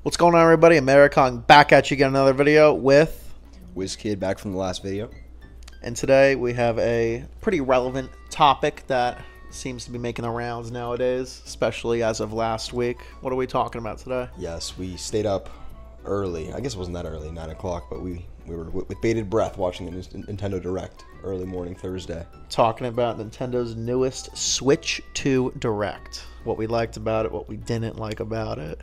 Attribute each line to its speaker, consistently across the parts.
Speaker 1: What's going on, everybody? Americon back at you again, another video with
Speaker 2: WizKid back from the last video.
Speaker 1: And today we have a pretty relevant topic that seems to be making the rounds nowadays, especially as of last week. What are we talking about today?
Speaker 2: Yes, we stayed up early. I guess it wasn't that early, 9 o'clock, but we were with bated breath watching the Nintendo Direct early morning Thursday.
Speaker 1: Talking about Nintendo's newest Switch 2 Direct. What we liked about it, what we didn't like about it.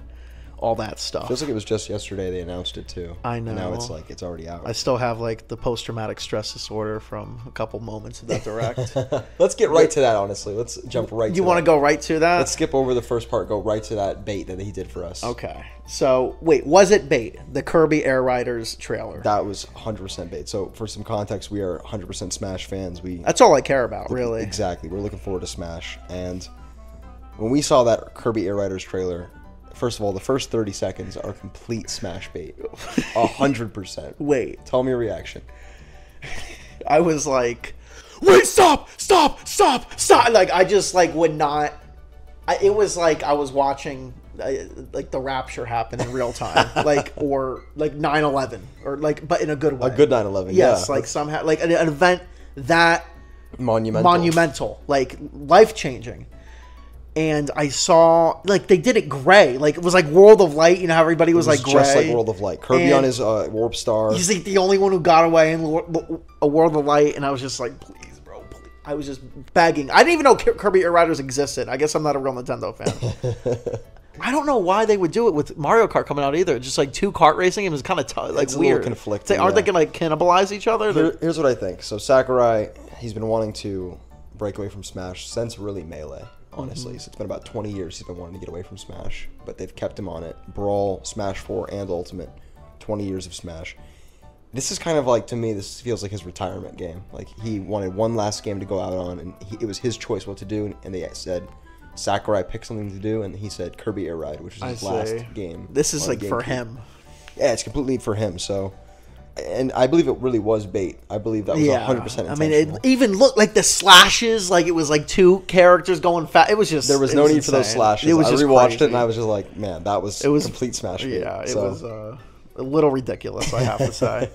Speaker 1: All that stuff.
Speaker 2: Feels like it was just yesterday they announced it too.
Speaker 1: I know.
Speaker 2: And now it's like it's already out.
Speaker 1: I still have like the post-traumatic stress disorder from a couple moments of that Direct.
Speaker 2: Let's get right to that, honestly. Let's jump right to
Speaker 1: You want to go right to that?
Speaker 2: Let's skip over the first part, go right to that bait that he did for us.
Speaker 1: Okay. So, wait, was it bait? The Kirby Air Riders trailer?
Speaker 2: That was 100% bait. So, for some context, we are 100% Smash fans.
Speaker 1: That's all I care about, really.
Speaker 2: Exactly. We're looking forward to Smash. And when we saw that Kirby Air Riders trailer, first of all, the first 30 seconds are complete Smash bait. 100%.
Speaker 1: Wait.
Speaker 2: Tell me your reaction.
Speaker 1: I was like, wait, stop! Like, I just, like, would not... it was like I was watching, like, the rapture happen in real time. Like, or, like, 9/11. Or, like, but in a good way.
Speaker 2: A good 9/11,
Speaker 1: yes,
Speaker 2: yeah.
Speaker 1: like, somehow... Like, an event that...
Speaker 2: Monumental.
Speaker 1: Like, life-changing. And I saw, like, they did it gray. Like, it was like World of Light. You know how everybody was, like, gray?
Speaker 2: Just like World of Light. Kirby
Speaker 1: And
Speaker 2: on his Warp Star.
Speaker 1: He's, like, the only one who got away in a World of Light. And I was just like, please, bro, please. I was just begging. I didn't even know Kirby Air Riders existed. I guess I'm not a real Nintendo fan. I don't know why they would do it with Mario Kart coming out either. Just, like, two kart racing. It was kind of like
Speaker 2: it's
Speaker 1: weird.
Speaker 2: A little conflicting.
Speaker 1: Aren't they going to, like, cannibalize each other?
Speaker 2: Here's what I think. So, Sakurai, he's been wanting to break away from Smash since really Melee. Honestly, so it's been about 20 years he's been wanting to get away from Smash, but they've kept him on it. Brawl, Smash 4, and Ultimate, 20 years of Smash. This is kind of like, to me, this feels like his retirement game. Like, he wanted one last game to go out on, and it was his choice what to do, and they said, Sakurai picked something to do, and he said Kirby Air Ride, which is his last game.
Speaker 1: This is, like, for him.
Speaker 2: Yeah, it's completely for him, so... And I believe it really was bait. I believe that was 100% intentional.
Speaker 1: I mean, it even looked like the slashes, like it was like two characters going fast. It was just...
Speaker 2: There was no need for those slashes.
Speaker 1: It was
Speaker 2: I
Speaker 1: just
Speaker 2: rewatched
Speaker 1: crazy.
Speaker 2: it, and I was just like, man, that was complete Smash bait.
Speaker 1: Yeah, it was a little ridiculous, I have to say.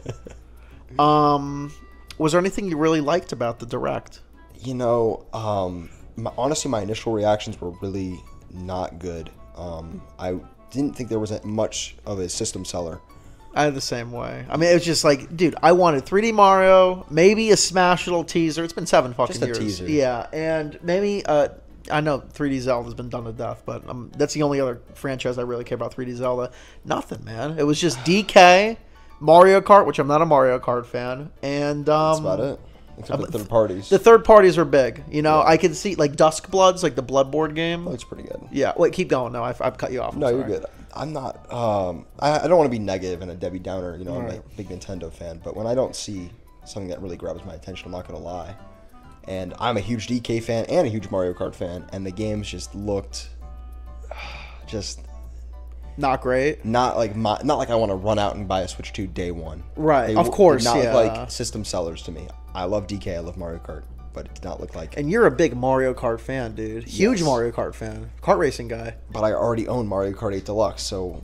Speaker 1: Was there anything you really liked about the Direct?
Speaker 2: You know, honestly, my initial reactions were really not good. I didn't think there was much of a system seller.
Speaker 1: I had the same way. I mean, it was just like, dude, I wanted 3D Mario, maybe a Smash little teaser. It's been 7 fucking years.
Speaker 2: Just a teaser.
Speaker 1: Yeah, and maybe, I know 3D Zelda's been done to death, but that's the only other franchise I really care about, 3D Zelda. Nothing, man. It was just DK, Mario Kart, which I'm not a Mario Kart fan, and...
Speaker 2: That's about it. Except the third parties.
Speaker 1: The third parties are big. You know, yeah. I can see, like, Dusk Bloods, like the Bloodborne game.
Speaker 2: Looks pretty good.
Speaker 1: Yeah. Wait, keep going. No, I've cut you off.
Speaker 2: No, you're good. I'm not... I don't want to be negative and a Debbie Downer. You know, I'm a big Nintendo fan. But when I don't see something that really grabs my attention, I'm not going to lie. And I'm a huge DK fan and a huge Mario Kart fan. And the games just looked... just...
Speaker 1: Not great.
Speaker 2: Not like I want to run out and buy a Switch 2 day one.
Speaker 1: Right. Of course,
Speaker 2: not
Speaker 1: yeah.
Speaker 2: like system sellers to me. I love DK. I love Mario Kart. But it did not look like...
Speaker 1: And you're a big Mario Kart fan, dude. Huge Mario Kart fan. Kart racing guy.
Speaker 2: But I already own Mario Kart 8 Deluxe, so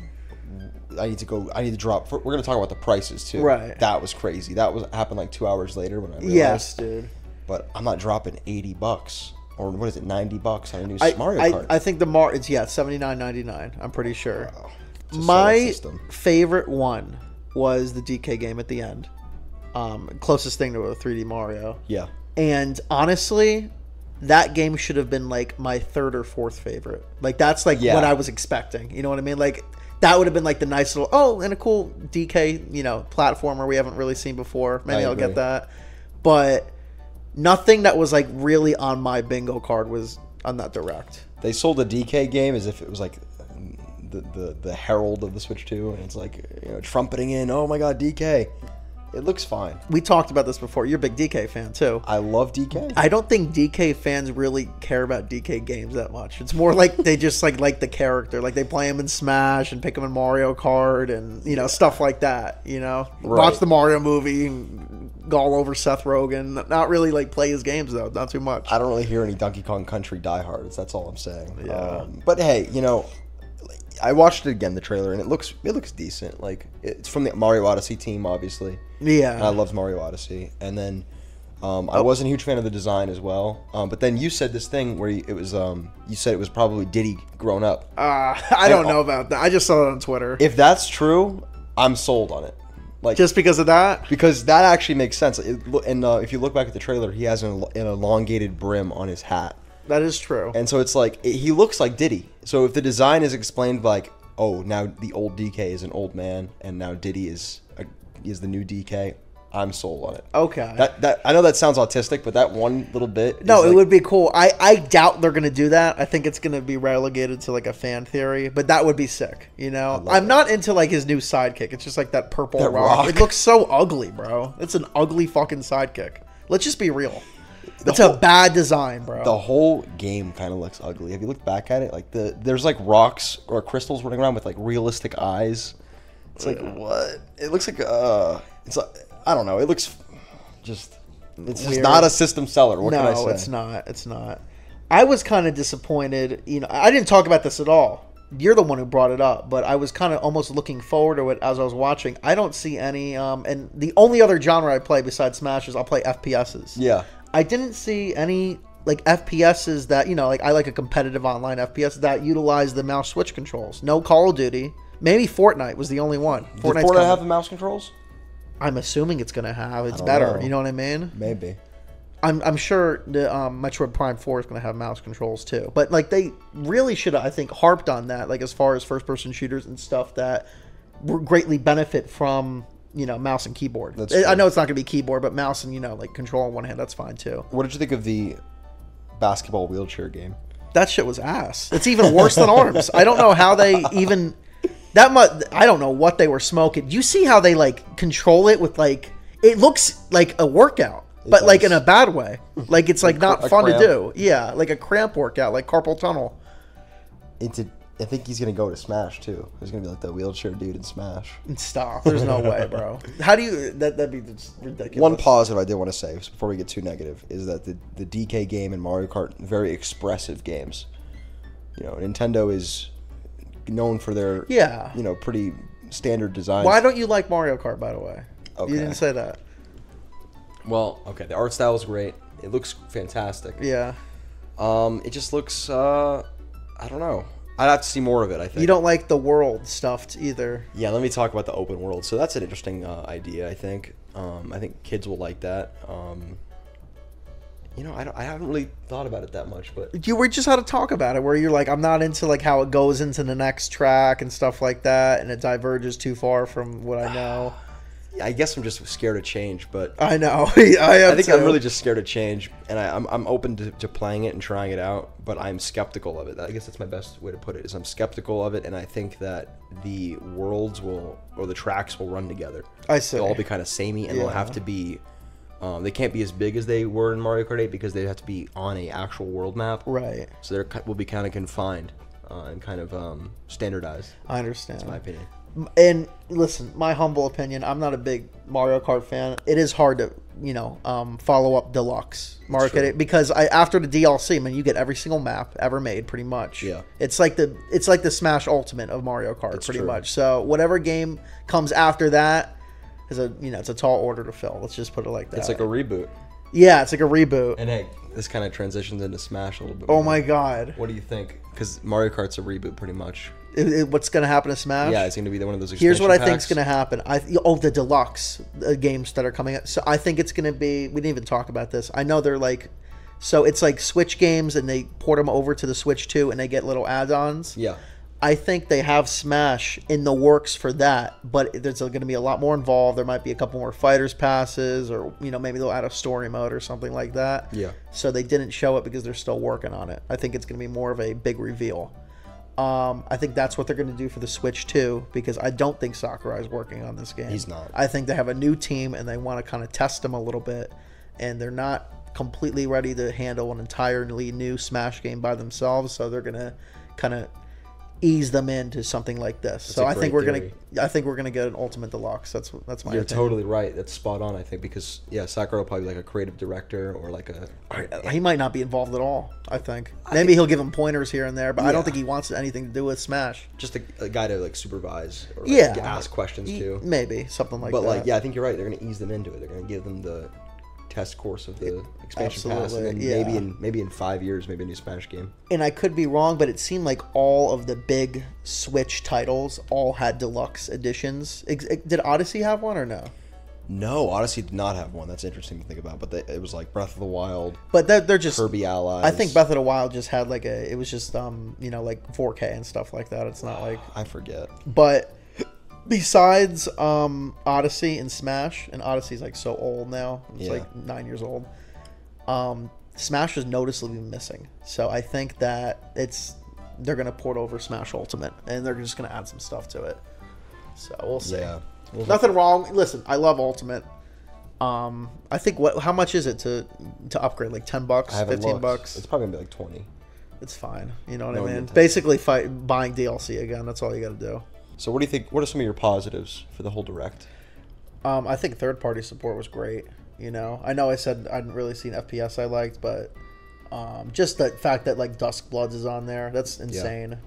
Speaker 2: I need to drop... We're going to talk about the prices, too.
Speaker 1: Right.
Speaker 2: That was crazy. That happened like 2 hours later when I realized.
Speaker 1: Yes, dude.
Speaker 2: But I'm not dropping $80. Or what is it, $90 on a new Mario Kart?
Speaker 1: I think it's $79.99. I'm pretty sure.
Speaker 2: Wow.
Speaker 1: My favorite one was the DK game at the end. Closest thing to a 3D Mario.
Speaker 2: Yeah.
Speaker 1: And honestly, that game should have been like my third or fourth favorite. Like that's like what I was expecting. You know what I mean? Like that would have been like the nice little and a cool DK, you know, platformer we haven't really seen before. Maybe I'll get that. But nothing that was like really on my bingo card was on that Direct.
Speaker 2: They sold a DK game as if it was like the herald of the Switch 2, and it's like, you know, trumpeting in, oh my god, DK. It looks fine.
Speaker 1: We talked about this before. You're a big DK fan, too.
Speaker 2: I love DK.
Speaker 1: I don't think DK fans really care about DK games that much. It's more like they just like the character. Like they play him in Smash and pick him in Mario Kart and, you know, stuff like that, you know?
Speaker 2: Right.
Speaker 1: Watch the Mario movie and go all over Seth Rogen. Not really, like, play his games, though. Not too much.
Speaker 2: I don't really hear any Donkey Kong Country diehards. That's all I'm saying.
Speaker 1: Yeah.
Speaker 2: But, hey, you know... I watched it again, the trailer, and it looks decent. Like, it's from the Mario Odyssey team, obviously.
Speaker 1: Yeah.
Speaker 2: And I loved Mario Odyssey. And then I wasn't a huge fan of the design as well. But then you said this thing where you said it was probably Diddy grown up.
Speaker 1: I don't know about that. I just saw it on Twitter.
Speaker 2: If that's true, I'm sold on it. Like,
Speaker 1: just because of that?
Speaker 2: Because that actually makes sense. And if you look back at the trailer, he has an elongated brim on his hat.
Speaker 1: That is true.
Speaker 2: And so it's like, he looks like Diddy. So if the design is explained like, oh, now the old DK is an old man, and now Diddy is the new DK, I'm sold on it.
Speaker 1: Okay.
Speaker 2: That I know that sounds autistic, but that one little bit.
Speaker 1: No, it would be cool. I doubt they're going to do that. I think it's going to be relegated to like a fan theory, but that would be sick. You know, I'm not into like his new sidekick. It's just like that purple rock. It looks so ugly, bro. It's an ugly fucking sidekick. Let's just be real. It's a bad design, bro.
Speaker 2: The whole game kind of looks ugly. Have you looked back at it? Like there's like rocks or crystals running around with like realistic eyes. It's like, what? It looks like it's like, I don't know. It looks just not a system seller. What can I say?
Speaker 1: No, it's not. It's not. I was kind of disappointed. You know, I didn't talk about this at all. You're the one who brought it up, but I was kind of almost looking forward to it as I was watching. I don't see any. And the only other genre I play besides Smash is I'll play FPSs.
Speaker 2: Yeah.
Speaker 1: I didn't see any like FPSs that, you know, like I like a competitive online FPS that utilize the mouse switch controls. No Call of Duty. Maybe Fortnite was the only one.
Speaker 2: Did Fortnite have the mouse controls?
Speaker 1: I'm assuming it's gonna have. It's better. You know what I mean?
Speaker 2: Maybe.
Speaker 1: I'm sure the Metroid Prime 4 is gonna have mouse controls too. But like they really should have, I think, harped on that. Like as far as first person shooters and stuff that greatly benefit from, you know, mouse and keyboard. I know it's not gonna be keyboard, but mouse and, you know, like control on one hand, that's fine too.
Speaker 2: What did you think of the basketball wheelchair game?
Speaker 1: That shit was ass. It's even worse than ARMS. I don't know how they even. That much, I don't know what they were smoking. You see how they like control it with like, it looks like a workout, but like in a bad way. Like it's like not fun to do. Yeah, like a cramp workout, like carpal tunnel.
Speaker 2: I think he's gonna go to Smash too. He's gonna be like the wheelchair dude in Smash.
Speaker 1: Stop. There's no way, bro. How do you? That'd be just ridiculous.
Speaker 2: One positive I did want to say before we get too negative is that the DK game and Mario Kart, very expressive games. You know, Nintendo is known for their you know, pretty standard designs.
Speaker 1: Why don't you like Mario Kart, by the way?
Speaker 2: Okay.
Speaker 1: You didn't say that.
Speaker 2: Well, okay, the art style is great. It looks fantastic.
Speaker 1: Yeah.
Speaker 2: It just looks I don't know. I'd have to see more of it, I think.
Speaker 1: You don't like the world stuff either.
Speaker 2: Yeah, let me talk about the open world. So that's an interesting idea, I think. I think kids will like that. You know, I haven't really thought about it that much, but
Speaker 1: we just had to talk about it where you're like, I'm not into like how it goes into the next track and stuff like that, and it diverges too far from what I know.
Speaker 2: I guess I'm just scared of change, but
Speaker 1: I know. I
Speaker 2: think I'm really just scared of change, and I'm open to playing it and trying it out, but I'm skeptical of it. I guess that's my best way to put it, is I'm skeptical of it, and I think that the worlds or the tracks will run together.
Speaker 1: I see.
Speaker 2: They'll all be kind of samey, and they'll have to be. They can't be as big as they were in Mario Kart 8 because they have to be on a actual world map.
Speaker 1: Right.
Speaker 2: So they will be kind of confined and kind of standardized.
Speaker 1: I understand.
Speaker 2: That's my opinion.
Speaker 1: And listen, my humble opinion, I'm not a big Mario Kart fan. It is hard to, you know, follow up Deluxe Mario Kart 8 because after the DLC, man, you get every single map ever made, pretty much.
Speaker 2: Yeah.
Speaker 1: It's like the Smash Ultimate of Mario Kart, pretty much. So whatever game comes after that is it's a tall order to fill. Let's just put it like that.
Speaker 2: It's like a reboot.
Speaker 1: Yeah, it's like a reboot.
Speaker 2: And hey, this kind of transitions into Smash a little bit.
Speaker 1: Oh my god.
Speaker 2: What do you think? Because Mario Kart's a reboot, pretty much.
Speaker 1: What's going to happen to Smash?
Speaker 2: Yeah, it's going to be one of those
Speaker 1: Here's what I
Speaker 2: packs.
Speaker 1: think's going to happen. The Deluxe games that are coming out. So I think it's going to be... We didn't even talk about this. I know they're like... So it's like Switch games, and they port them over to the Switch 2, and they get little add-ons.
Speaker 2: Yeah.
Speaker 1: I think they have Smash in the works for that, but there's going to be a lot more involved. There might be a couple more fighters passes, or maybe they'll add a story mode or something like that.
Speaker 2: Yeah.
Speaker 1: So they didn't show it because they're still working on it. I think it's going to be more of a big reveal. I think that's what they're going to do for the Switch too, because I don't think Sakurai is working on this game.
Speaker 2: He's not.
Speaker 1: I think they have a new team and they want to kind of test them a little bit, and they're not completely ready to handle an entirely new Smash game by themselves. So they're going to kind of ease them into something like this.
Speaker 2: That's
Speaker 1: so
Speaker 2: a
Speaker 1: I think
Speaker 2: great
Speaker 1: we're
Speaker 2: theory.
Speaker 1: gonna get an Ultimate Deluxe. That's my
Speaker 2: You're
Speaker 1: opinion.
Speaker 2: totally right. That's spot on, I think, because Sakurai will probably be like a creative director or like a.
Speaker 1: He might not be involved at all. I think maybe he'll give him pointers here and there, but I don't
Speaker 2: Yeah.
Speaker 1: think he wants anything to do with Smash.
Speaker 2: Just a guy to like supervise or like,
Speaker 1: Yeah,
Speaker 2: ask questions to.
Speaker 1: Maybe something like
Speaker 2: But
Speaker 1: that.
Speaker 2: like, yeah, I think you're right. They're gonna ease them into it. They're gonna give them the test course of the expansion pass, and then
Speaker 1: Absolutely,
Speaker 2: maybe in 5 years, maybe a new Smash game.
Speaker 1: And I could be wrong, but it seemed like all of the big Switch titles all had deluxe editions. Did Odyssey have one or no?
Speaker 2: No, Odyssey did not have one. That's interesting to think about. But it was like Breath of the Wild,
Speaker 1: But they're just
Speaker 2: Kirby Allies.
Speaker 1: I think Breath of the Wild just had like it was just like 4K and stuff like that. It's not like
Speaker 2: I forget.
Speaker 1: But besides Odyssey and Smash, and Odyssey's like so old now. It's
Speaker 2: Yeah.
Speaker 1: like 9 years old. Smash was noticeably missing. So I think that they're gonna port over Smash Ultimate and they're just gonna add some stuff to it. So we'll see.
Speaker 2: Yeah.
Speaker 1: Nothing wrong. Listen, I love Ultimate. I think how much is it to upgrade? Like $10,
Speaker 2: I haven't
Speaker 1: $15?
Speaker 2: looked. It's probably gonna be like 20.
Speaker 1: It's fine. You know what
Speaker 2: No
Speaker 1: I mean?
Speaker 2: Nintendo.
Speaker 1: Basically, buying DLC again. That's all you got to do.
Speaker 2: So what do you think? What are some of your positives for the whole direct?
Speaker 1: I think third-party support was great. You know I said I hadn't really seen FPS I liked, but just the fact that like Dusk Bloods is on there, that's insane.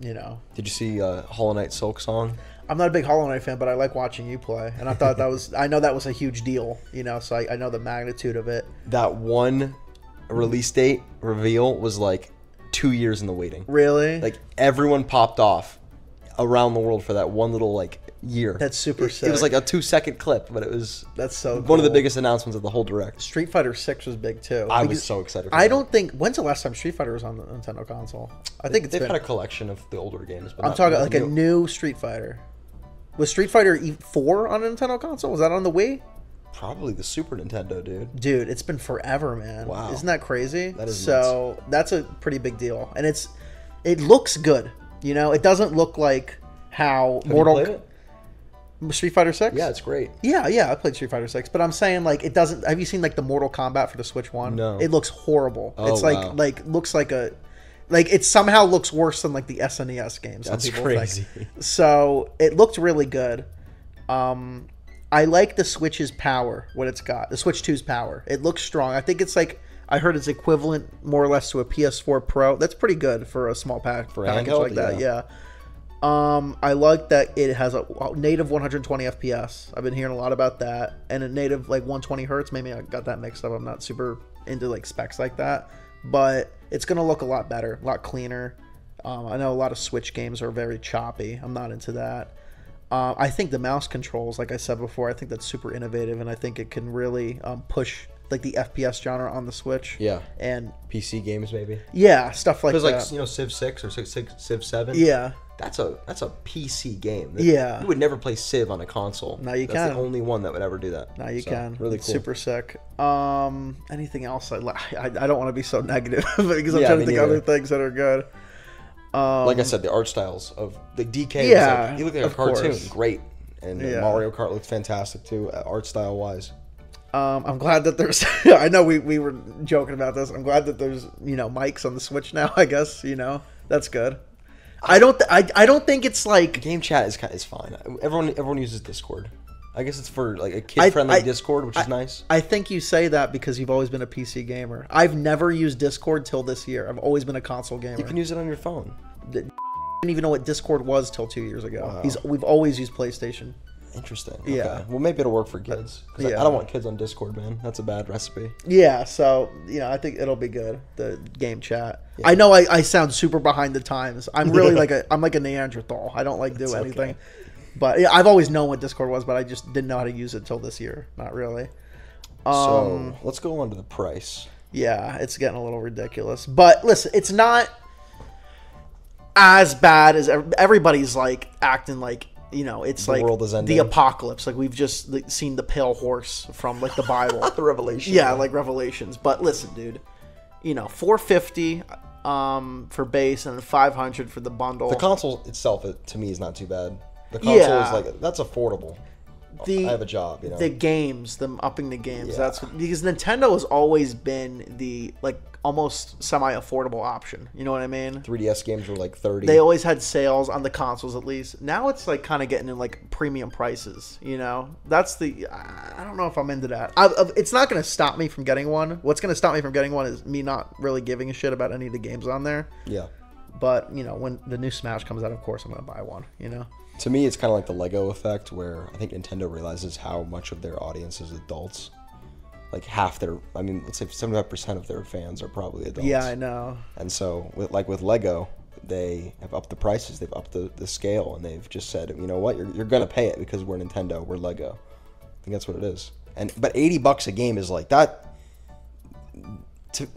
Speaker 1: You know,
Speaker 2: Did you see Hollow Knight Silk Song?
Speaker 1: I'm not a big Hollow Knight fan, but I like watching you play, and I thought I know that was a huge deal. You know, so I know the magnitude of it.
Speaker 2: That one release date reveal was like 2 years in the waiting.
Speaker 1: Really?
Speaker 2: Like everyone popped off around the world for that one little like year.
Speaker 1: That's super sick.
Speaker 2: It was like a 2-second clip, but it was
Speaker 1: That's so
Speaker 2: one of the
Speaker 1: cool.
Speaker 2: biggest announcements of the whole direct.
Speaker 1: Street Fighter 6 was big too.
Speaker 2: I
Speaker 1: Because
Speaker 2: was so excited for
Speaker 1: I
Speaker 2: that.
Speaker 1: don't think when's the last time Street Fighter was on the Nintendo console? I think
Speaker 2: They've
Speaker 1: been.
Speaker 2: had a collection of the older games, but
Speaker 1: I'm
Speaker 2: not
Speaker 1: talking like a
Speaker 2: new.
Speaker 1: new Street Fighter. Was Street Fighter 4 on a Nintendo console? Was that on the Wii?
Speaker 2: Probably the Super Nintendo, dude.
Speaker 1: Dude, it's been forever, man.
Speaker 2: Wow.
Speaker 1: Isn't that crazy?
Speaker 2: That is
Speaker 1: so that's a pretty big deal, and it looks good. You know, it doesn't look like how
Speaker 2: Have you played it?
Speaker 1: Street Fighter 6.
Speaker 2: Yeah, it's great.
Speaker 1: Yeah, I played Street Fighter 6, but I'm saying like it doesn't. Have you seen like the Mortal Kombat for the Switch one?
Speaker 2: No.
Speaker 1: It looks horrible.
Speaker 2: Oh,
Speaker 1: it's
Speaker 2: wow.
Speaker 1: looks like it somehow looks worse than like the SNES games.
Speaker 2: That's
Speaker 1: people
Speaker 2: crazy.
Speaker 1: think. So it looked really good. I like the Switch's power, what it's got. The Switch 2's power. It looks strong. I think it's like I heard it's equivalent more or less to a PS4 Pro. That's pretty good for a small package
Speaker 2: handheld,
Speaker 1: like that.
Speaker 2: yeah.
Speaker 1: Yeah. I like that it has a native 120 FPS. I've been hearing a lot about that, and a native like 120 hertz. Maybe I got that mixed up. I'm not super into like specs like that, but it's gonna look a lot better, a lot cleaner. I know a lot of Switch games are very choppy. I'm not into that. I think the mouse controls, like I said before, I think that's super innovative, and I think it can really push like the FPS genre on the Switch.
Speaker 2: Yeah.
Speaker 1: And
Speaker 2: PC games maybe.
Speaker 1: yeah, stuff like
Speaker 2: Because
Speaker 1: that.
Speaker 2: like Civ 6 or Civ 7.
Speaker 1: Yeah.
Speaker 2: That's a PC game.
Speaker 1: Yeah.
Speaker 2: You would never play Civ on a console.
Speaker 1: Now you
Speaker 2: That's
Speaker 1: can.
Speaker 2: the only one that would ever do that.
Speaker 1: Now you
Speaker 2: So,
Speaker 1: can.
Speaker 2: Really
Speaker 1: It's
Speaker 2: cool.
Speaker 1: super sick. Anything else? I don't want to be so negative because I'm
Speaker 2: Yeah,
Speaker 1: trying
Speaker 2: me
Speaker 1: to think
Speaker 2: neither.
Speaker 1: other things that are good.
Speaker 2: Like I said, the art styles of the DK.
Speaker 1: Yeah,
Speaker 2: was like, he looked like a
Speaker 1: of
Speaker 2: cartoon.
Speaker 1: course.
Speaker 2: Great. And
Speaker 1: Yeah.
Speaker 2: Mario Kart looked fantastic too, art style wise.
Speaker 1: I'm glad that there's. I know we were joking about this. I'm glad that there's mics on the Switch now. I guess that's good. I don't think it's like.
Speaker 2: Game chat is fine. Everyone uses Discord. I guess it's for like a kid friendly Discord, which is nice.
Speaker 1: I think you say that because you've always been a PC gamer. I've never used Discord till this year. I've always been a console gamer.
Speaker 2: You can use it on your phone.
Speaker 1: Didn't even know what Discord was till 2 years ago.
Speaker 2: Wow.
Speaker 1: We've always used PlayStation.
Speaker 2: Interesting.
Speaker 1: Yeah.
Speaker 2: Okay. Well, maybe it'll work for kids. 'Cause
Speaker 1: Yeah.
Speaker 2: I don't want kids on Discord, man. That's a bad recipe.
Speaker 1: Yeah, so I think it'll be good. The game chat. Yeah. I know I sound super behind the times. I'm really I'm like a Neanderthal. I don't like do anything.
Speaker 2: Okay.
Speaker 1: But yeah, I've always known what Discord was, but I just didn't know how to use it till this year. Not really.
Speaker 2: So let's go on to the price.
Speaker 1: Yeah, it's getting a little ridiculous. But listen, it's not as bad as everybody's like acting like. It's
Speaker 2: The
Speaker 1: like
Speaker 2: world is ending.
Speaker 1: the apocalypse. Like we've just seen the pale horse from like the Bible.
Speaker 2: The Revelation.
Speaker 1: Yeah, like Revelations. But listen, dude, $450 for base and $500 for the bundle.
Speaker 2: The console itself, to me, is not too bad. The console is that's affordable. I have a job, you know.
Speaker 1: The games, them upping the games.
Speaker 2: Yeah.
Speaker 1: That's because Nintendo has always been the like almost semi-affordable option. You know what I mean?
Speaker 2: 3DS games were like 30.
Speaker 1: They always had sales on the consoles at least. Now it's like kind of getting in like premium prices. You know, that's the. I don't know if I'm into that. It's not going to stop me from getting one. What's going to stop me from getting one is me not really giving a shit about any of the games on there.
Speaker 2: Yeah.
Speaker 1: But you know, when the new Smash comes out, of course I'm going to buy one. You know.
Speaker 2: To me, it's kind of like the Lego effect, where I think Nintendo realizes how much of their audience is adults. Like half their, I mean, let's say 75% of their fans are probably adults.
Speaker 1: Yeah, I know.
Speaker 2: And so, with Lego, they have upped the prices, they've upped the scale, and they've just said, you know what, you're gonna pay it because we're Nintendo, we're Lego. I think that's what it is. But $80 a game is like that.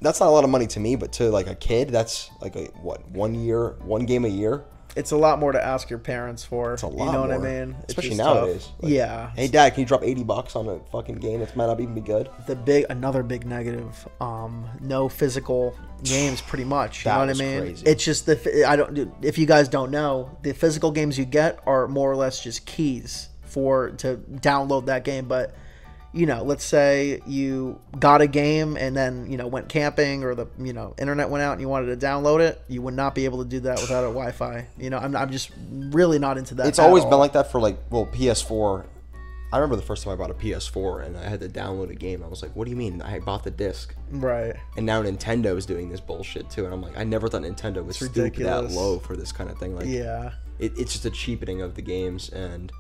Speaker 2: That's not a lot of money to me, but to like a kid, that's like one game a year.
Speaker 1: It's a lot more to ask your parents for.
Speaker 2: It's a lot
Speaker 1: you know
Speaker 2: more.
Speaker 1: What I mean?
Speaker 2: Especially nowadays.
Speaker 1: Like, yeah.
Speaker 2: Hey, Dad, can you drop $80 on a fucking game that might not even be good?
Speaker 1: Another big negative. No physical games, pretty much. You know what I mean?
Speaker 2: Crazy.
Speaker 1: It's just if you guys don't know, the physical games you get are more or less just keys to download that game. But you know, let's say you got a game and then, you know, went camping or the, you know, internet went out and you wanted to download it, you would not be able to do that without a Wi-Fi. You know, I'm just really not into that.
Speaker 2: It's always been like that for like, well, PS4. I remember the first time I bought a PS4 and I had to download a game. I was like, what do you mean? I bought the disc.
Speaker 1: Right.
Speaker 2: And now Nintendo is doing this bullshit too. And I'm like, I never thought Nintendo would stoop that low for this kind of thing. Like,
Speaker 1: yeah.
Speaker 2: It's just a cheapening of the games and,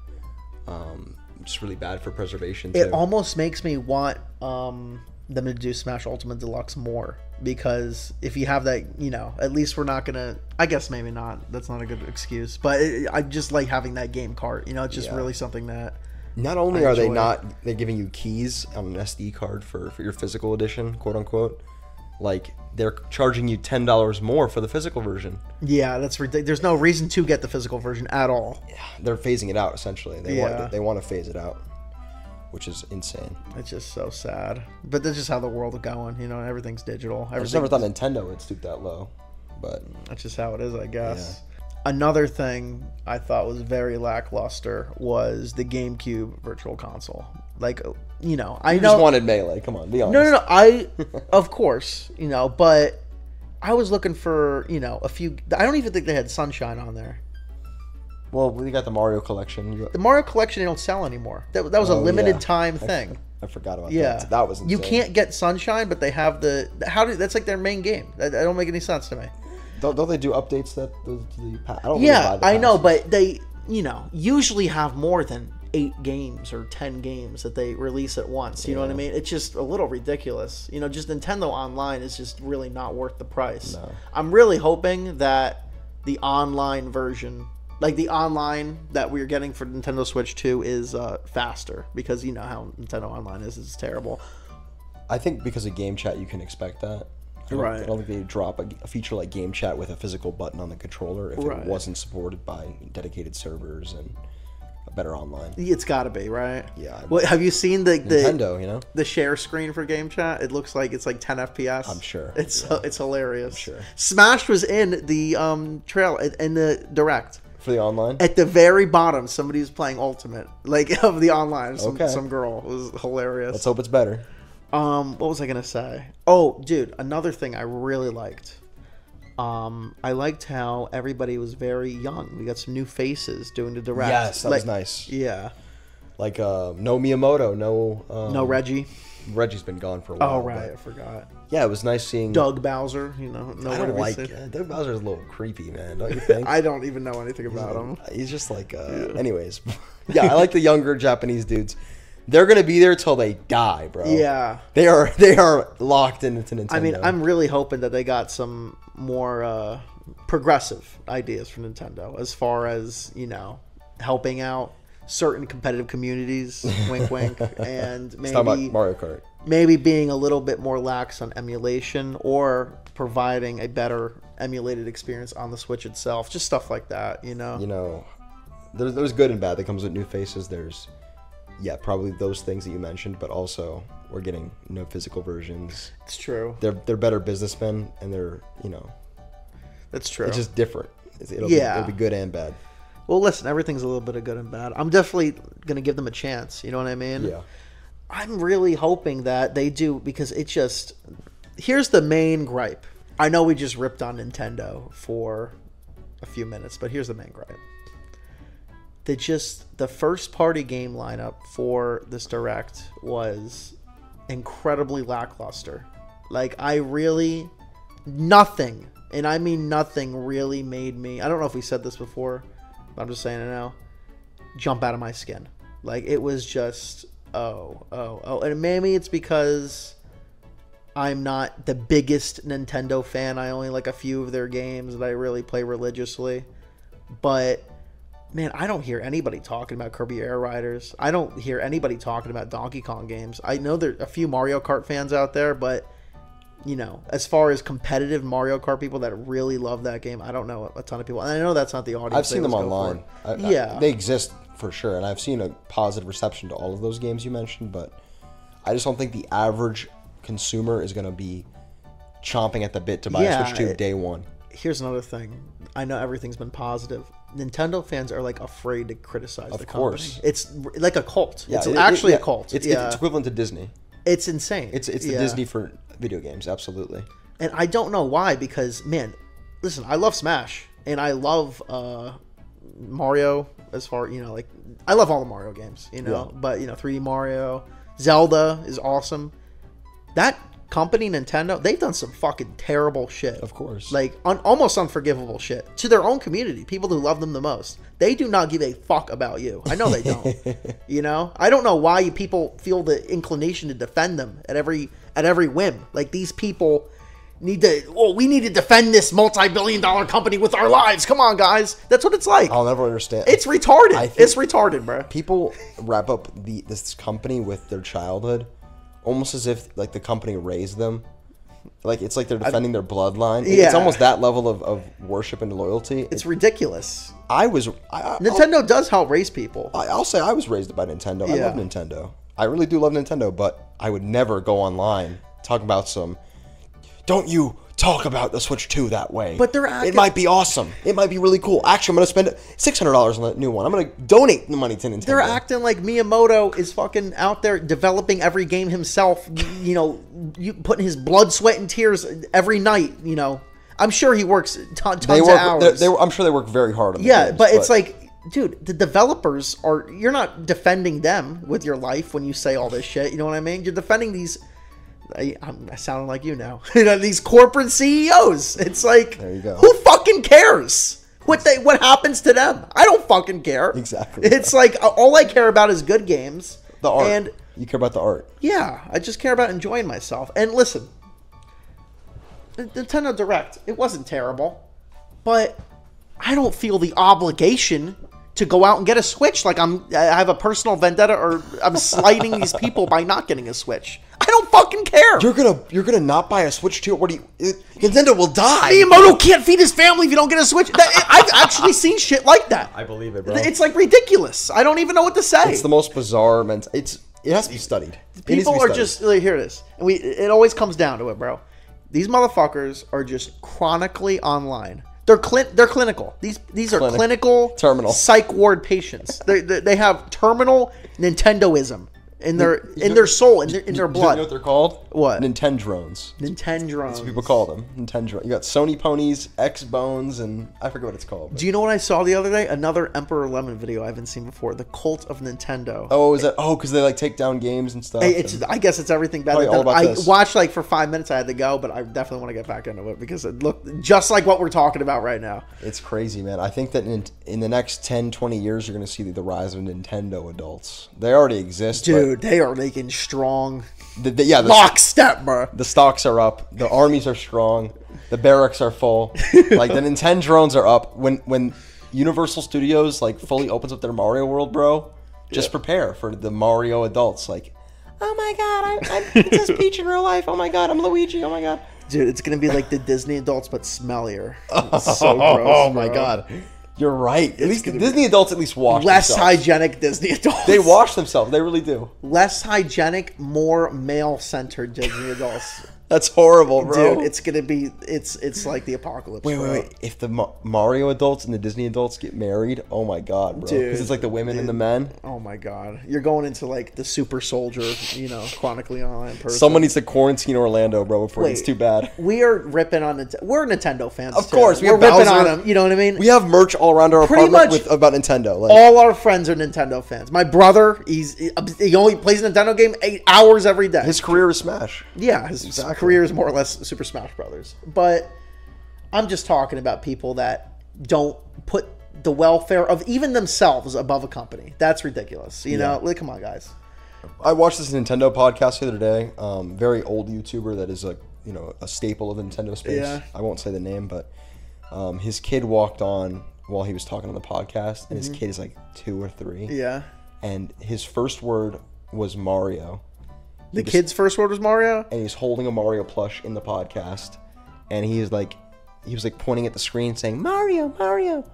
Speaker 2: just really bad for preservation too.
Speaker 1: It almost makes me want them to do Smash Ultimate Deluxe more, because if you have that, you know, at least we're not gonna. I guess maybe not. That's not a good excuse, but I just like having that game cart. You know, it's just really something that.
Speaker 2: Not only are they're giving you keys on an SD card for your physical edition, quote unquote. Like, they're charging you $10 more for the physical version.
Speaker 1: Yeah, that's ridiculous. There's no reason to get the physical version at all.
Speaker 2: Yeah, they're phasing it out, essentially. They want to phase it out, which is insane.
Speaker 1: It's just so sad. But that's just how the world is going. You know, everything's digital.
Speaker 2: I just never thought Nintendo would stoop that low. But
Speaker 1: that's just how it is, I guess. Yeah. Another thing I thought was very lackluster was the GameCube Virtual Console. Like, you know, I
Speaker 2: just wanted Melee. Come on, be honest.
Speaker 1: No. Of course, you know, but I was looking for, you know, a few. I don't even think they had Sunshine on there.
Speaker 2: Well, we got the Mario Collection.
Speaker 1: The Mario Collection they don't sell anymore. That was a limited time thing.
Speaker 2: I forgot about that. That was insane.
Speaker 1: You can't get Sunshine, but they have that's like their main game. That don't make any sense to me.
Speaker 2: Don't they do updates to the pass? I don't
Speaker 1: I know, but they, you know, usually have more than 8 games or 10 games that they release at once. You know what I mean? It's just a little ridiculous. You know, just Nintendo Online is just really not worth the price. No. I'm really hoping that the online version, like the online that we're getting for Nintendo Switch 2, is faster, because you know how Nintendo Online is. It's terrible.
Speaker 2: I think because of Game Chat, you can expect that. I don't think they'd drop a feature like Game Chat with a physical button on the controller if it wasn't supported by dedicated servers and a better online.
Speaker 1: It's got to be, right?
Speaker 2: Yeah.
Speaker 1: Well, have you seen the
Speaker 2: Nintendo, you know?
Speaker 1: The share screen for Game Chat? It looks like it's like 10 FPS.
Speaker 2: I'm sure.
Speaker 1: It's hilarious.
Speaker 2: I'm sure.
Speaker 1: Smash was in the trail in the Direct.
Speaker 2: For the online?
Speaker 1: At the very bottom, somebody was playing Ultimate, like, of the online. Some girl. It was hilarious.
Speaker 2: Let's hope it's better.
Speaker 1: What was I gonna say? Oh, dude, another thing I really liked. I liked how everybody was very young. We got some new faces doing the Direct.
Speaker 2: Yes, that was nice.
Speaker 1: Yeah.
Speaker 2: Like no Miyamoto, no
Speaker 1: Reggie.
Speaker 2: Reggie's been gone for a while.
Speaker 1: Oh right, I forgot.
Speaker 2: Yeah, it was nice seeing
Speaker 1: Doug Bowser. You know,
Speaker 2: I don't like Doug Bowser's a little creepy, man. Don't you think?
Speaker 1: I don't even know anything about him.
Speaker 2: He's just like, anyways. Yeah, I like the younger Japanese dudes. They're gonna be there till they die, bro.
Speaker 1: Yeah,
Speaker 2: they are locked into Nintendo.
Speaker 1: I mean, I'm really hoping that they got some more progressive ideas for Nintendo, as far as, you know, helping out certain competitive communities. Wink, wink, and maybe
Speaker 2: talking about Mario Kart.
Speaker 1: Maybe being a little bit more lax on emulation, or providing a better emulated experience on the Switch itself. Just stuff like that, you know.
Speaker 2: You know, there's good and bad that comes with new faces. There's probably those things that you mentioned, but also we're getting no physical versions.
Speaker 1: It's true.
Speaker 2: They're better businessmen, and they're, you know,
Speaker 1: that's true.
Speaker 2: It's just different. It'll be good and bad.
Speaker 1: Well, listen, everything's a little bit of good and bad. I'm definitely going to give them a chance. You know what I mean?
Speaker 2: Yeah.
Speaker 1: I'm really hoping that they do, because it just... Here's the main gripe. I know we just ripped on Nintendo for a few minutes, but here's the main gripe. The first party game lineup for this Direct was incredibly lackluster. Like, nothing, and I mean nothing, really made me... I don't know if we said this before, but I'm just saying it now. Jump out of my skin. Like, it was just... Oh. And maybe it's because I'm not the biggest Nintendo fan. I only like a few of their games that I really play religiously. But, man, I don't hear anybody talking about Kirby Air Riders. I don't hear anybody talking about Donkey Kong games. I know there are a few Mario Kart fans out there, but, you know, as far as competitive Mario Kart people that really love that game, I don't know a ton of people. And I know that's not the audience.
Speaker 2: I've seen them online.
Speaker 1: Yeah.
Speaker 2: They exist for sure, and I've seen a positive reception to all of those games you mentioned, but I just don't think the average consumer is going to be chomping at the bit to buy a Switch 2 day one.
Speaker 1: Here's another thing. I know everything's been positive. Nintendo fans are like afraid to criticize the company. Of course. It's like a cult. Yeah, it's actually a cult.
Speaker 2: It's equivalent to Disney.
Speaker 1: It's insane.
Speaker 2: It's the Disney for video games, absolutely.
Speaker 1: And I don't know why, because, man, listen, I love Smash, and I love Mario, as far, you know, like, I love all the Mario games, you know, but, you know, 3D Mario, Zelda is awesome. That company, Nintendo, they've done some fucking terrible shit.
Speaker 2: Of course.
Speaker 1: Like, almost unforgivable shit to their own community, people who love them the most. They do not give a fuck about you. I know they don't. You know? I don't know why people feel the inclination to defend them at every whim. Like, these people we need to defend this multi-billion-dollar company with our lives. Come on, guys. That's what it's like.
Speaker 2: I'll never understand.
Speaker 1: It's retarded. It's retarded, bro.
Speaker 2: People wrap up this company with their childhood, almost as if, like, the company raised them. Like, it's like they're defending their bloodline. Yeah. It's almost that level of worship and loyalty.
Speaker 1: It's ridiculous.
Speaker 2: Nintendo
Speaker 1: does help raise people.
Speaker 2: I'll say I was raised by Nintendo. I love Nintendo. I really do love Nintendo, but I would never go online talk about don't you talk about the Switch 2 that way.
Speaker 1: But
Speaker 2: it might be awesome. It might be really cool. Actually, I'm going to spend $600 on the new one. I'm going to donate the money to Nintendo.
Speaker 1: They're acting like Miyamoto is fucking out there developing every game himself, you know, putting his blood, sweat, and tears every night, you know. I'm sure he works tons of hours.
Speaker 2: I'm sure they work very hard on the
Speaker 1: games, but it's like, dude, the developers you're not defending them with your life when you say all this shit, you know what I mean? You're defending these... I'm sounding like you now. You know, these corporate CEOs. It's like,
Speaker 2: there you go.
Speaker 1: Who fucking cares what happens to them? I don't fucking care.
Speaker 2: Exactly.
Speaker 1: It's like, all I care about is good games.
Speaker 2: The art. And you care about the art.
Speaker 1: Yeah, I just care about enjoying myself. And listen, Nintendo Direct, it wasn't terrible, but I don't feel the obligation to go out and get a Switch. Like I have a personal vendetta, or I'm slighting these people by not getting a Switch. I don't fucking care.
Speaker 2: You're gonna not buy a Switch 2? What do you? Nintendo will die.
Speaker 1: Miyamoto can't feed his family if you don't get a Switch. I've actually seen shit like that.
Speaker 2: I believe it, bro.
Speaker 1: It's like ridiculous. I don't even know what to say.
Speaker 2: It's the most bizarre. It has to be studied.
Speaker 1: People are just here. It is. It always comes down to it, bro. These motherfuckers are just chronically online. They're clinical. These are clinical
Speaker 2: terminal
Speaker 1: psych ward patients. They have terminal Nintendoism in their soul, in their blood.
Speaker 2: You know what they're called?
Speaker 1: What?
Speaker 2: Nintendrones.
Speaker 1: Nintendrones.
Speaker 2: That's what people call them. Nintendrones. You got Sony Ponies, X-Bones, and I forget what it's called. But.
Speaker 1: Do you know what I saw the other day? Another Emperor Lemon video I haven't seen before. The Cult of Nintendo.
Speaker 2: Oh, is that? Oh, because they like take down games and stuff.
Speaker 1: I guess it's everything better. I watched like for 5 minutes. I had to go, but I definitely want to get back into it because it looked just like what we're talking about right now.
Speaker 2: It's crazy, man. I think that in the next 10, 20 years, you're going to see the rise of Nintendo adults. They already exist,
Speaker 1: dude. They are making strong.
Speaker 2: The
Speaker 1: lockstep, bro.
Speaker 2: The stocks are up. The armies are strong. The barracks are full. Like the Nintendrones are up. When Universal Studios like fully opens up their Mario World, bro, just prepare for the Mario adults. Like, oh my god, I'm Princess Peach in real life. Oh my god, I'm Luigi. Oh my god,
Speaker 1: dude, it's gonna be like the Disney adults but smellier. It's so gross. Oh
Speaker 2: my god. You're right. At least Disney adults at least wash
Speaker 1: less
Speaker 2: themselves.
Speaker 1: hygienic Disney adults.
Speaker 2: They wash themselves. They really do.
Speaker 1: Less hygienic, more male-centered Disney adults.
Speaker 2: That's horrible, bro.
Speaker 1: Dude, it's gonna be it's like the apocalypse.
Speaker 2: Wait. If the Mario adults and the Disney adults get married, oh my god, bro. Because it's like the women and the men.
Speaker 1: Oh my god, you're going into like the super soldier, chronically online person.
Speaker 2: Someone needs to quarantine Orlando, bro, before it's too bad.
Speaker 1: We are ripping on we're Nintendo fans.
Speaker 2: Of course,
Speaker 1: we're ripping on them. You know what I mean?
Speaker 2: We have merch all around our apartment about Nintendo. Like,
Speaker 1: all our friends are Nintendo fans. My brother, he only plays a Nintendo game 8 hours every day.
Speaker 2: His career is Smash.
Speaker 1: Yeah, his career is more or less Super Smash Brothers. But I'm just talking about people that don't put the welfare of even themselves above a company. That's ridiculous. You know, like, come on, guys.
Speaker 2: I watched this Nintendo podcast the other day. Very old YouTuber that is a staple of the Nintendo space. Yeah. I won't say the name, but his kid walked on while he was talking on the podcast, and his kid is like 2 or 3. Yeah. And his first word was Mario.
Speaker 1: The kid's first word was Mario?
Speaker 2: And he's holding a Mario plush in the podcast. And he was like pointing at the screen saying, Mario, Mario.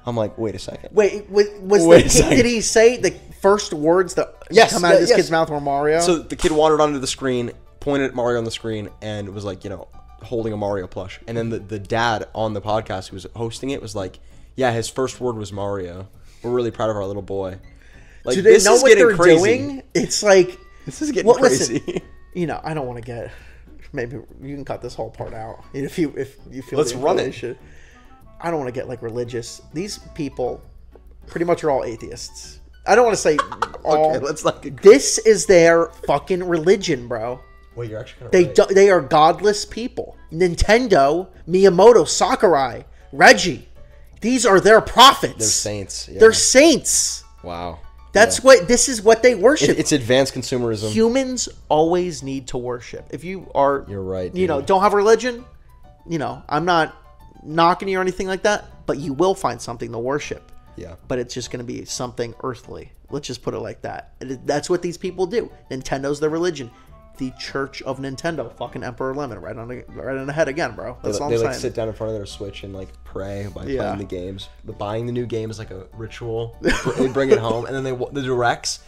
Speaker 2: I'm like, wait a second.
Speaker 1: Did he say the first words that come out of this kid's mouth were Mario?
Speaker 2: So the kid wandered onto the screen, pointed at Mario on the screen, and was like, holding a Mario plush. And then the dad on the podcast who was hosting it was like, yeah, his first word was Mario. We're really proud of our little boy. Like,
Speaker 1: do they know what they're doing? It's like...
Speaker 2: This is getting crazy.
Speaker 1: Listen, I don't want to get... Maybe you can cut this whole part out if you feel.
Speaker 2: Let's run it.
Speaker 1: I don't want to get like religious. These people pretty much are all atheists. I don't want to say all.
Speaker 2: Okay, let's not get crazy.
Speaker 1: This is their fucking religion, bro.
Speaker 2: Wait, you're actually
Speaker 1: they are godless people. Nintendo, Miyamoto, Sakurai, Reggie. These are their prophets.
Speaker 2: They're saints. Yeah.
Speaker 1: They're saints.
Speaker 2: Wow.
Speaker 1: This is what they worship.
Speaker 2: It's advanced consumerism.
Speaker 1: Humans always need to worship. If you are,
Speaker 2: you're right.
Speaker 1: Don't have religion, I'm not knocking you or anything like that, but you will find something to worship.
Speaker 2: Yeah.
Speaker 1: But it's just going to be something earthly. Let's just put it like that. That's what these people do. Nintendo's their religion. The Church of Nintendo, fucking Emperor Lemon, right on the head again, bro. That's all I'm saying.
Speaker 2: They sit down in front of their Switch and pray by playing the games. But buying the new game is like a ritual. They bring it home, and then the directs.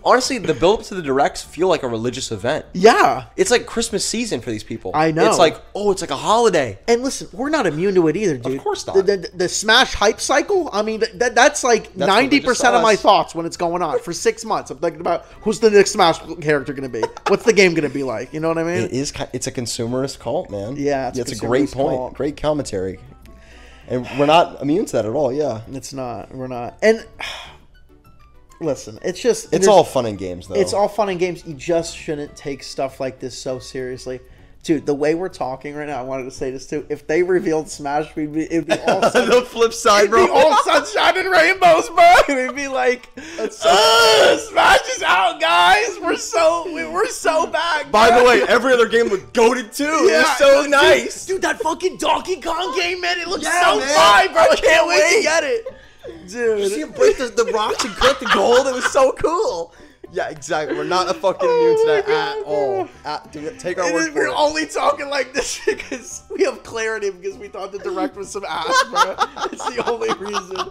Speaker 2: Honestly, the build-up to the directs feel like a religious event.
Speaker 1: Yeah.
Speaker 2: It's like Christmas season for these people.
Speaker 1: I know.
Speaker 2: It's like, it's like a holiday.
Speaker 1: And listen, we're not immune to it either, dude.
Speaker 2: Of course not.
Speaker 1: The Smash hype cycle, I mean, that's like 90% of my thoughts when it's going on. For 6 months, I'm thinking about who's the next Smash character going to be? What's the game going to be like? You know what I mean?
Speaker 2: It's a consumerist cult, man.
Speaker 1: Yeah,
Speaker 2: it's a great point. Cult. Great commentary. And we're not immune to that at all, yeah.
Speaker 1: It's not. We're not. And... Listen, it's
Speaker 2: all fun and games, though.
Speaker 1: It's all fun and games. You just shouldn't take stuff like this so seriously. Dude, the way we're talking right now, I wanted to say this too. If they revealed Smash, it'd be all
Speaker 2: the flip side, bro.
Speaker 1: It'd be all sunshine and rainbows, bro. It'd be like, Smash is out, guys. We're so back.
Speaker 2: By the way, every other game looked goated too. Yeah, it was so nice.
Speaker 1: Dude, that fucking Donkey Kong game, man, it looks so fine, bro. I can't wait to get it. Dude,
Speaker 2: you see him break the rocks and collect the gold? It was so cool. Yeah, exactly. We're not fucking immune to that at all. Dude, take our word for it.
Speaker 1: We're only talking like this because we have clarity because we thought the direct was some ass, bro. It's the only reason.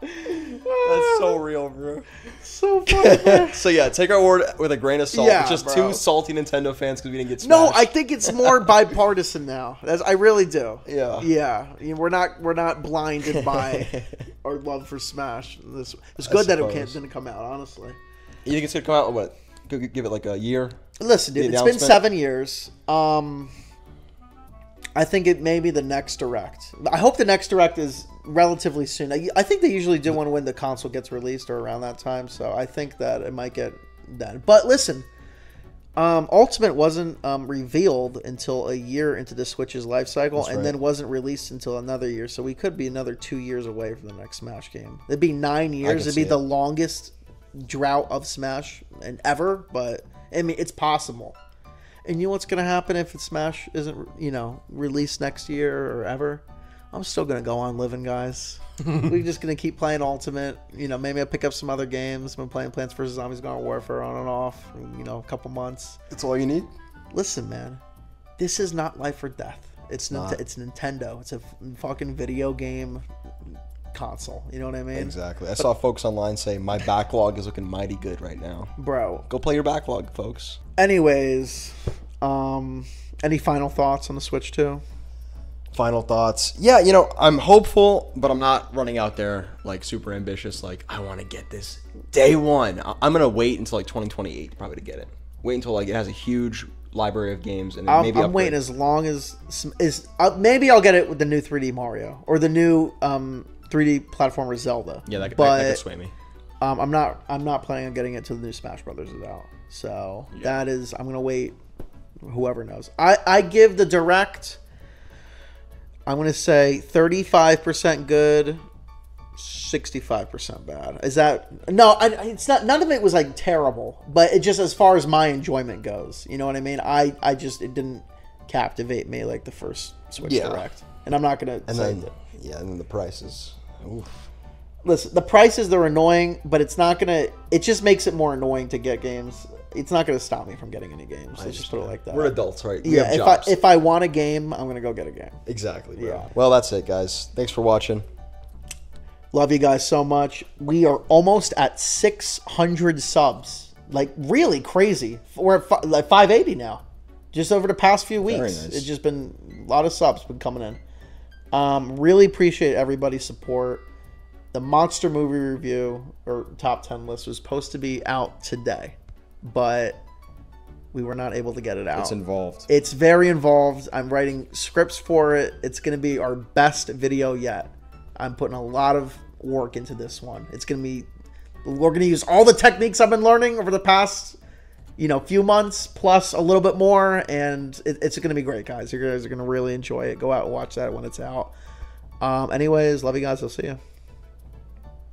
Speaker 2: That's so real, bro.
Speaker 1: So funny, bro.
Speaker 2: So yeah, take our word with a grain of salt.
Speaker 1: Yeah,
Speaker 2: it's just
Speaker 1: bro.
Speaker 2: 2 salty Nintendo fans because we didn't get smashed.
Speaker 1: No, I think it's more bipartisan now. I really do.
Speaker 2: Yeah.
Speaker 1: Yeah. We're not blinded by our love for Smash. It's good that it didn't come out, honestly.
Speaker 2: You think it's gonna come out? What? Give it like a year?
Speaker 1: Listen, dude, it's been 7 years. I think it may be the next Direct. I hope the next Direct is relatively soon. I think they usually do one when the console gets released or around that time. So I think that it might get done. But listen, Ultimate wasn't revealed until a year into the Switch's life cycle, and then wasn't released until another year. So we could be another 2 years away from the next Smash game. It'd be 9 years. It'd be the longest drought of Smash and ever, but I mean it's possible. And you know what's gonna happen if Smash isn't released next year or ever? I'm still gonna go on living, guys. We're just gonna keep playing Ultimate. Maybe I'll pick up some other games. I've been playing Plants vs Zombies Garden Warfare on and off. A couple months.
Speaker 2: That's all you need.
Speaker 1: Listen, man, this is not life or death. It's Nintendo. It's a fucking video game console. You know what I mean?
Speaker 2: Exactly. I saw folks online say my backlog is looking mighty good right now.
Speaker 1: Bro.
Speaker 2: Go play your backlog, folks.
Speaker 1: Anyways, Any final thoughts on the Switch 2?
Speaker 2: Final thoughts. Yeah, you know, I'm hopeful, but I'm not running out there like super ambitious. Like, I want to get this day one. I'm going to wait until like 2028 probably to get it. Wait until like it has a huge library of games, and then maybe
Speaker 1: I'm waiting as long as maybe I'll get it with the new 3D Mario or the new 3D platformer Zelda.
Speaker 2: Yeah, that could sway me.
Speaker 1: I'm not planning on getting it till the new Smash Brothers is out. So that is, I'm gonna wait. Whoever knows. I give the Direct, I'm gonna say 35% good, 65% bad. Is that no? It's not. None of it was like terrible, but it just, as far as my enjoyment goes, you know what I mean. I just, it didn't captivate me like the first Switch Direct, and I'm not gonna.
Speaker 2: And then the prices. Oof.
Speaker 1: Listen, the prices, they're annoying, but it's not gonna. It just makes it more annoying to get games. It's not gonna stop me from getting any games. Let's just put it like that.
Speaker 2: We're adults, right?
Speaker 1: Yeah. If I want a game, I'm gonna go get a game.
Speaker 2: Exactly. Bro.
Speaker 1: Yeah.
Speaker 2: Well, that's it, guys. Thanks for watching.
Speaker 1: Love you guys so much. We are almost at 600 subs. Like, really crazy. We're at like 580 now. Just over the past few weeks. Very nice. It's just been a lot of subs been coming in. Really appreciate everybody's support. The Monster movie review or top 10 list was supposed to be out today, but we were not able to get it out.
Speaker 2: It's involved.
Speaker 1: It's very involved. I'm writing scripts for it. It's going to be our best video yet. I'm putting a lot of work into this one. It's going to be, we're going to use all the techniques I've been learning over the past, few months, plus a little bit more, and it's going to be great, guys. You guys are going to really enjoy it. Go out and watch that when it's out. Anyways, love you guys. I'll see you.